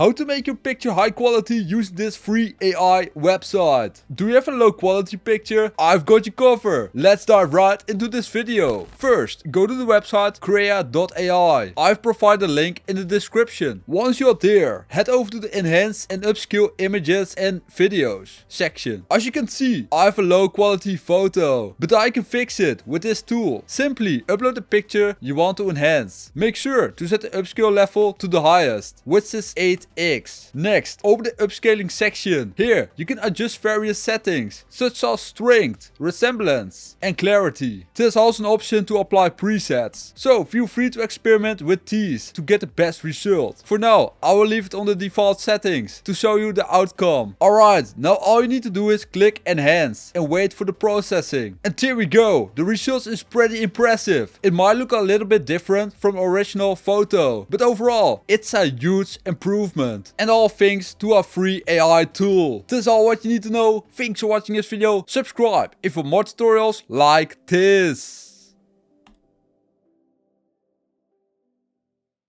How to make your picture high quality using this free AI website. Do you have a low quality picture? I've got you covered. Let's dive right into this video. First, go to the website crea.ai. I've provided a link in the description. Once you're there, head over to the enhance and upscale images and videos section. As you can see, I have a low quality photo, but I can fix it with this tool. Simply upload the picture you want to enhance. Make sure to set the upscale level to the highest, which is 8x. Next, open the upscaling section. Here, you can adjust various settings, such as strength, resemblance, and clarity. There's also an option to apply presets, so feel free to experiment with these to get the best result. For now, I will leave it on the default settings to show you the outcome. Alright, now all you need to do is click enhance and wait for the processing. And there we go, the result is pretty impressive. It might look a little bit different from original photo, but overall, it's a huge improvement. And all thanks to a free AI tool. That's all what you need to know. Thanks for watching this video. Subscribe if for more tutorials like this.